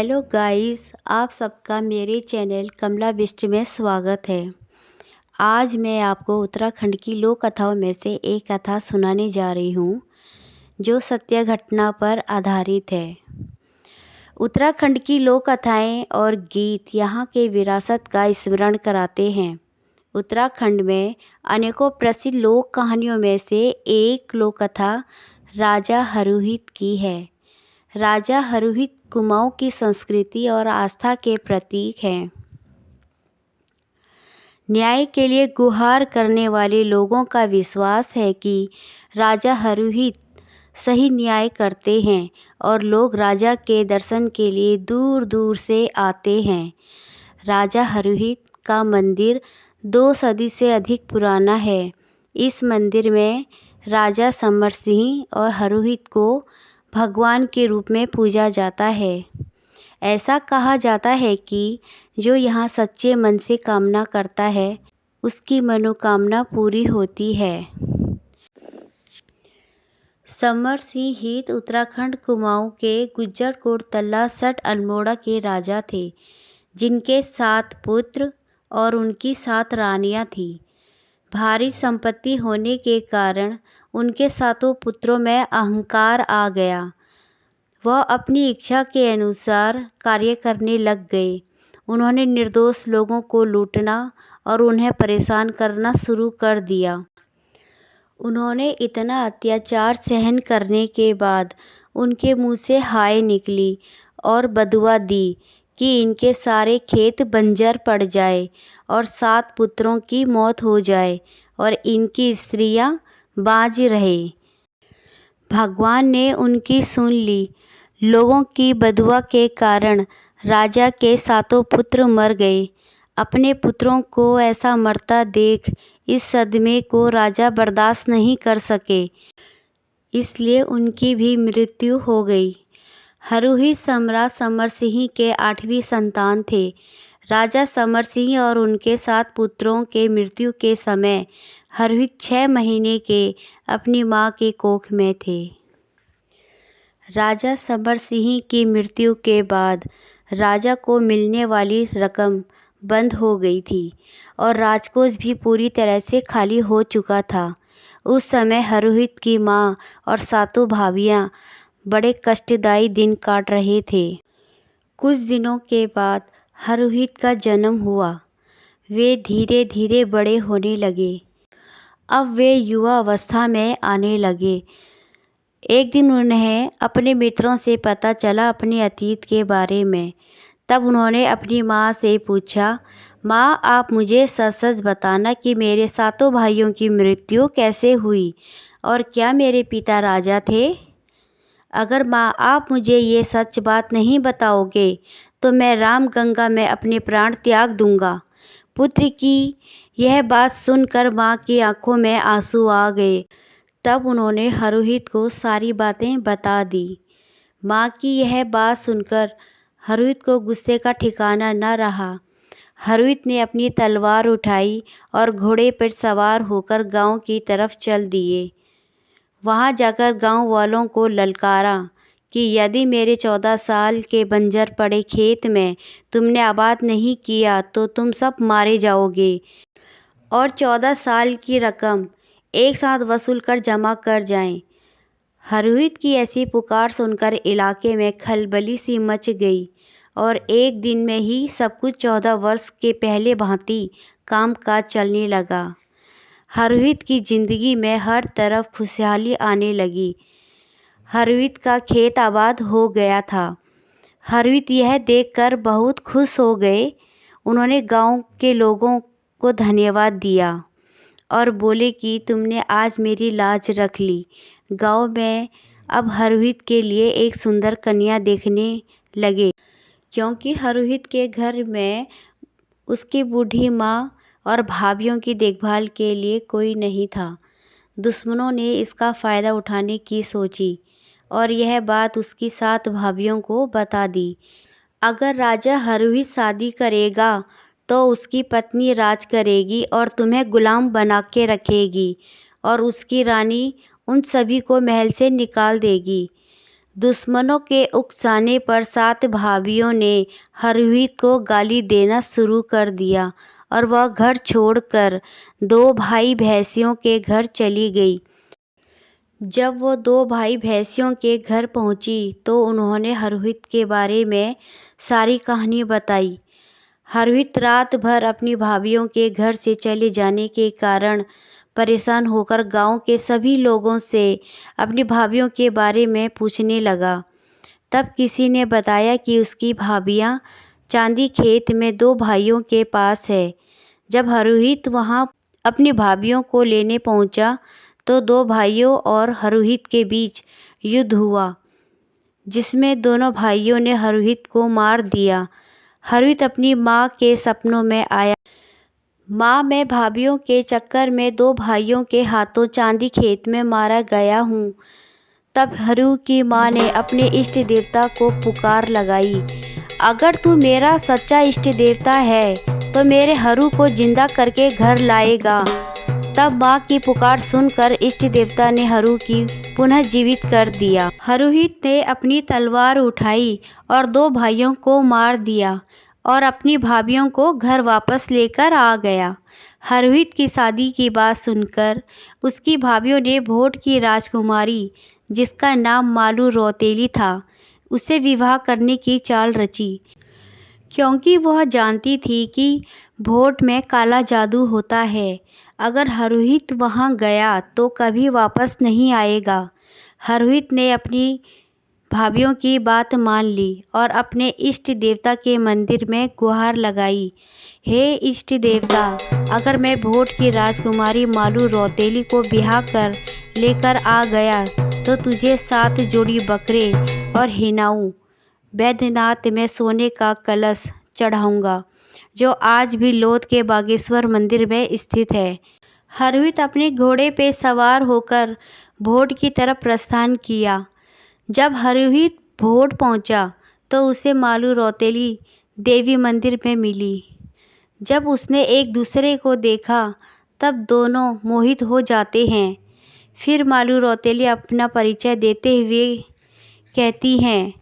Hello guys, आप सबका मेरे चैनल कमला बिस्ट में स्वागत है। आज मैं आपको उत्तराखंड की लोक कथाओं में से एक कथा सुनाने जा रही हूँ जो सत्य घटना पर आधारित है। उत्तराखंड की लोक कथाएँ और गीत यहाँ के विरासत का स्मरण कराते हैं। उत्तराखंड में अनेकों प्रसिद्ध लोक कहानियों में से एक लोक कथा राजा हरुहित की है। राजा हरुहित कुमाऊं की संस्कृति और आस्था के प्रतीक हैं। न्याय के लिए गुहार करने वाले लोगों का विश्वास है कि राजा हरुहित सही न्याय करते हैं और लोग राजा के दर्शन के लिए दूर दूर से आते हैं। राजा हरुहित का मंदिर 2 सदी से अधिक पुराना है। इस मंदिर में राजा समर सिंह और हरुहित को भगवान के रूप में पूजा जाता है। ऐसा कहा जाता है कि जो यहाँ सच्चे मन से कामना करता है उसकी मनोकामना पूरी होती है। समर सिंह हित उत्तराखंड कुमाऊं के गुज्जर कोटतल्ला सट अल्मोड़ा के राजा थे, जिनके 7 पुत्र और उनकी 7 रानियां थीं। भारी संपत्ति होने के कारण उनके 7 पुत्रों में अहंकार आ गया। वह अपनी इच्छा के अनुसार कार्य करने लग गए। उन्होंने निर्दोष लोगों को लूटना और उन्हें परेशान करना शुरू कर दिया। उन्होंने इतना अत्याचार सहन करने के बाद उनके मुंह से हाय निकली और बदुआ दी कि इनके सारे खेत बंजर पड़ जाए और 7 पुत्रों की मौत हो जाए और इनकी स्त्रियां बाँझ रहे। भगवान ने उनकी सुन ली। लोगों की बदुआ के कारण राजा के 7 पुत्र मर गए। अपने पुत्रों को ऐसा मरता देख इस सदमे को राजा बर्दाश्त नहीं कर सके, इसलिए उनकी भी मृत्यु हो गई। हरुहित सम्राट समर सिंह के 8वीं संतान थे। राजा समर सिंह और उनके 7 पुत्रों के मृत्यु के समय हरुहित 6 महीने के अपनी मां के कोख में थे। राजा समर सिंह की मृत्यु के बाद राजा को मिलने वाली रकम बंद हो गई थी और राजकोष भी पूरी तरह से खाली हो चुका था। उस समय हरुहित की मां और 7 भाभियां बड़े कष्टदायी दिन काट रहे थे। कुछ दिनों के बाद हरुहित का जन्म हुआ। वे धीरे धीरे बड़े होने लगे। अब वे युवा अवस्था में आने लगे। एक दिन उन्हें अपने मित्रों से पता चला अपने अतीत के बारे में। तब उन्होंने अपनी माँ से पूछा, माँ आप मुझे सच सच बताना कि मेरे 7 भाइयों की मृत्यु कैसे हुई और क्या मेरे पिता राजा थे? अगर माँ आप मुझे ये सच बात नहीं बताओगे तो मैं रामगंगा में अपने प्राण त्याग दूंगा। पुत्र की यह बात सुनकर माँ की आंखों में आंसू आ गए। तब उन्होंने हरुहित को सारी बातें बता दी। माँ की यह बात सुनकर हरुहित को गुस्से का ठिकाना न रहा। हरुहित ने अपनी तलवार उठाई और घोड़े पर सवार होकर गांव की तरफ चल दिए। वहां जाकर गांव वालों को ललकारा कि यदि मेरे 14 साल के बंजर पड़े खेत में तुमने आबाद नहीं किया तो तुम सब मारे जाओगे और 14 साल की रकम एक साथ वसूल कर जमा कर जाएं। हरुहित की ऐसी पुकार सुनकर इलाके में खलबली सी मच गई और एक दिन में ही सब कुछ 14 वर्ष के पहले भांति कामकाज चलने लगा। हरुहित की जिंदगी में हर तरफ खुशहाली आने लगी। हरुहित का खेत आबाद हो गया था। हरुहित यह देखकर बहुत खुश हो गए। उन्होंने गांव के लोगों को धन्यवाद दिया और बोले कि तुमने आज मेरी लाज रख ली। गांव में अब हरुहित के लिए एक सुंदर कन्या देखने लगे, क्योंकि हरुहित के घर में उसकी बूढ़ी माँ और भाभियों की देखभाल के लिए कोई नहीं था। दुश्मनों ने इसका फ़ायदा उठाने की सोची और यह बात उसकी 7 भाभियों को बता दी। अगर राजा हरुहित शादी करेगा तो उसकी पत्नी राज करेगी और तुम्हें गुलाम बना के रखेगी और उसकी रानी उन सभी को महल से निकाल देगी। दुश्मनों के उकसाने पर 7 भाभियों ने हरहुत को गाली देना शुरू कर दिया और वह घर छोड़कर 2 भाई भैंसियों के घर चली गई। जब वो 2 भाई भैंसियों के घर पहुंची तो उन्होंने हरहुत के बारे में सारी कहानी बताई। हरहुत रात भर अपनी भाभियों के घर से चले जाने के कारण परेशान होकर गांव के सभी लोगों से अपनी भाभियों के बारे में पूछने लगा। तब किसी ने बताया कि उसकी भाभियां चांदी खेत में 2 भाइयों के पास है। जब हरहुत वहां अपनी भाभियों को लेने पहुंचा तो 2 भाइयों और हरहुत के बीच युद्ध हुआ, जिसमें दोनों भाइयों ने हरहुत को मार दिया। हरहुत अपनी माँ के सपनों में आया। माँ, मैं भाभियों के चक्कर में 2 भाइयों के हाथों चांदी खेत में मारा गया हूँ। तब हरू की माँ ने अपने इष्ट देवता को पुकार लगाई, अगर तू मेरा सच्चा इष्ट देवता है तो मेरे हरू को जिंदा करके घर लाएगा। तब माँ की पुकार सुनकर इष्ट देवता ने हरू की पुनः जीवित कर दिया। हरहुत ने अपनी तलवार उठाई और 2 भाइयों को मार दिया और अपनी भाभियों को घर वापस लेकर आ गया। हरहुत की शादी की बात सुनकर उसकी भाभियों ने भोट की राजकुमारी, जिसका नाम मालू रौतेली था, उसे विवाह करने की चाल रची, क्योंकि वह जानती थी कि भोट में काला जादू होता है। अगर हरहुत वहां गया तो कभी वापस नहीं आएगा। हरहुत ने अपनी भाभियों की बात मान ली और अपने इष्ट देवता के मंदिर में गुहार लगाई, हे इष्ट देवता, अगर मैं भोट की राजकुमारी मालू रौतेली को ब्याह कर लेकर आ गया तो तुझे 7 जोड़ी बकरे और हिनाऊ बैद्यनाथ में सोने का कलश चढ़ाऊंगा, जो आज भी लोध के बागेश्वर मंदिर में स्थित है। हरहुत अपने घोड़े पे सवार होकर भोट की तरफ प्रस्थान किया। जब हरहुत भोट पहुंचा तो उसे मालू रौतेली देवी मंदिर में मिली। जब उसने एक दूसरे को देखा तब दोनों मोहित हो जाते हैं। फिर मालू रौतेली अपना परिचय देते हुए कहती हैं,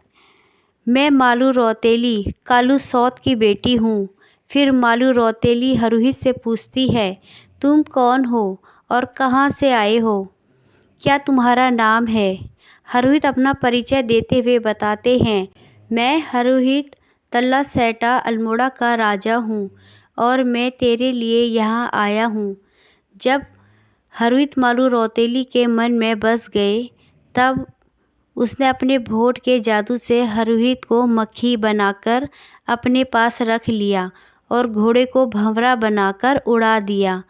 मैं मालू रौतेली कालू सौत की बेटी हूँ। फिर मालू रौतेली हरहुत से पूछती है, तुम कौन हो और कहाँ से आए हो? क्या तुम्हारा नाम है? हरहुत अपना परिचय देते हुए बताते हैं, मैं हरहुत तल्ला सेटा अल्मोड़ा का राजा हूँ और मैं तेरे लिए यहाँ आया हूँ। जब हरहुत मालू रौतेली के मन में बस गए तब उसने अपने भोट के जादू से हरहुत को मक्खी बनाकर अपने पास रख लिया और घोड़े को भंवरा बनाकर उड़ा दिया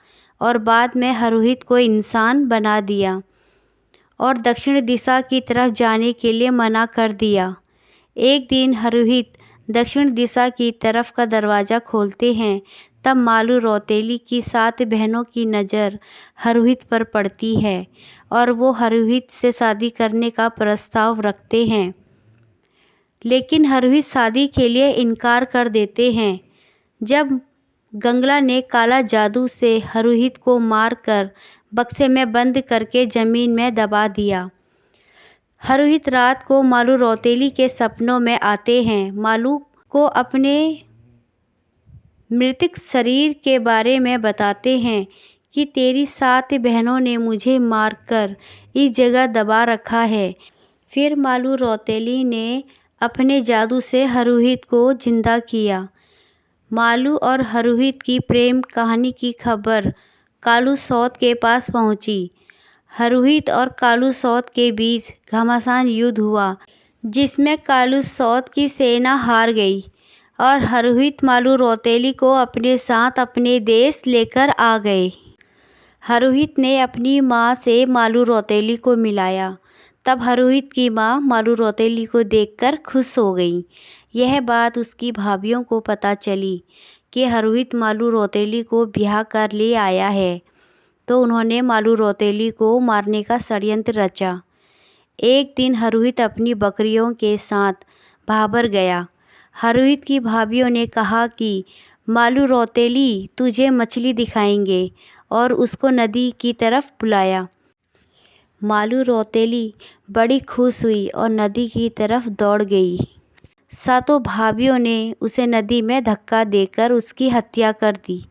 और बाद में हरहुत को इंसान बना दिया और दक्षिण दिशा की तरफ जाने के लिए मना कर दिया। एक दिन हरहुत दक्षिण दिशा की तरफ का दरवाज़ा खोलते हैं तब मालू रौतेली की 7 बहनों की नज़र हरहुत पर पड़ती है और वो हरहुत से शादी करने का प्रस्ताव रखते हैं, लेकिन हरहुत शादी के लिए इनकार कर देते हैं। जब गंगला ने काला जादू से हरहुत को मारकर बक्से में बंद करके जमीन में दबा दिया। हरहुत रात को मालू रौतेली के सपनों में आते हैं। मालू को अपने मृतक शरीर के बारे में बताते हैं कि तेरी 7 बहनों ने मुझे मारकर इस जगह दबा रखा है। फिर मालू रौतेली ने अपने जादू से हरहुत को जिंदा किया। मालू और हरहुत की प्रेम कहानी की खबर कालू सौत के पास पहुंची। हरहुत और कालू सौत के बीच घमासान युद्ध हुआ, जिसमें कालू सौत की सेना हार गई और हरहुत मालू रौतेली को अपने साथ अपने देश लेकर आ गए। हरहुत ने अपनी माँ से मालू रौतेली को मिलाया। तब हरहुत की माँ मालू रौतेली को देखकर खुश हो गई। यह बात उसकी भाभियों को पता चली कि हरहुत मालू रौतेली को ब्याह कर ले आया है, तो उन्होंने मालू रौतेली को मारने का षड्यंत्र रचा। एक दिन हरहुत अपनी बकरियों के साथ भाबर गया। हरहुत की भाभियों ने कहा कि मालू रौतेली तुझे मछली दिखाएंगे और उसको नदी की तरफ बुलाया। मालू रौतेली बड़ी खुश हुई और नदी की तरफ दौड़ गई। सातों भाभियों ने उसे नदी में धक्का देकर उसकी हत्या कर दी।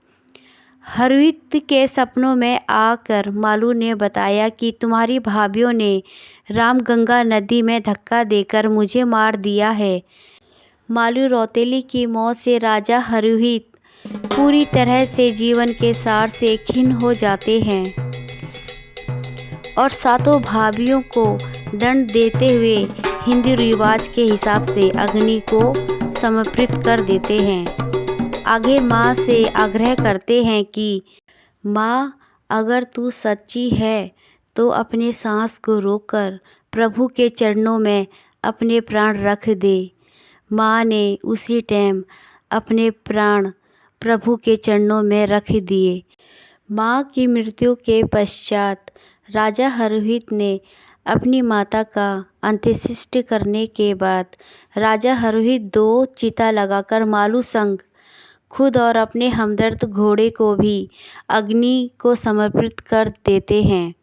हरहुत के सपनों में आकर मालू ने बताया कि तुम्हारी भाभियों ने रामगंगा नदी में धक्का देकर मुझे मार दिया है। मालू रौतेली की मौत से राजा हरहुत पूरी तरह से जीवन के सार से खिन्न हो जाते हैं और सातों भाभियों को दंड देते हुए हिंदू रिवाज के हिसाब से अग्नि को समर्पित कर देते हैं। आगे माँ से आग्रह करते हैं कि माँ, अगर तू सच्ची है तो अपने सांस को रोककर प्रभु के चरणों में अपने प्राण रख दे। माँ ने उसी टाइम अपने प्राण प्रभु के चरणों में रख दिए। माँ की मृत्यु के पश्चात राजा हरहुत ने अपनी माता का अंत्येष्टि करने के बाद राजा हरहुत 2 चिता लगाकर मालू संग खुद और अपने हमदर्द घोड़े को भी अग्नि को समर्पित कर देते हैं।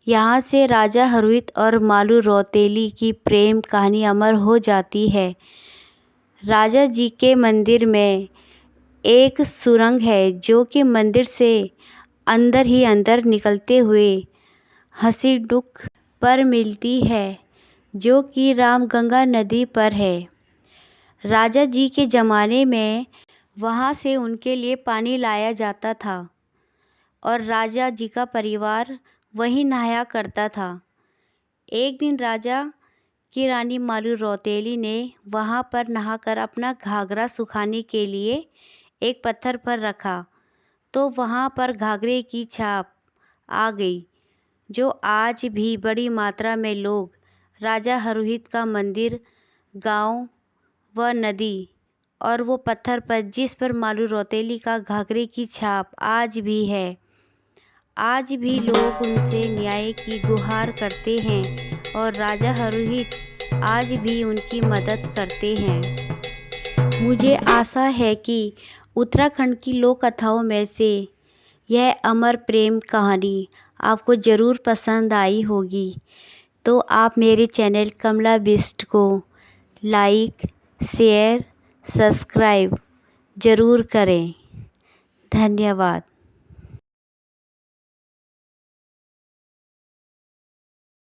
यहाँ से राजा हरहुत और मालू रौतेली की प्रेम कहानी अमर हो जाती है। राजा जी के मंदिर में एक सुरंग है जो कि मंदिर से अंदर ही अंदर निकलते हुए हसीडुक पर मिलती है, जो कि रामगंगा नदी पर है। राजा जी के ज़माने में वहाँ से उनके लिए पानी लाया जाता था और राजा जी का परिवार वहीं नहाया करता था। एक दिन राजा की रानी मालू रौतेली ने वहाँ पर नहाकर अपना घाघरा सुखाने के लिए एक पत्थर पर रखा तो वहाँ पर घाघरे की छाप आ गई, जो आज भी बड़ी मात्रा में लोग राजा हरहुत का मंदिर, गांव व नदी और वो पत्थर पर जिस पर मालू रौतेली का घाघरे की छाप आज भी है, आज भी लोग उनसे न्याय की गुहार करते हैं और राजा हरहुत आज भी उनकी मदद करते हैं। मुझे आशा है कि उत्तराखंड की लोक कथाओं में से यह अमर प्रेम कहानी आपको ज़रूर पसंद आई होगी। तो आप मेरे चैनल कमला बिस्ट को लाइक, शेयर, सब्सक्राइब ज़रूर करें। धन्यवाद।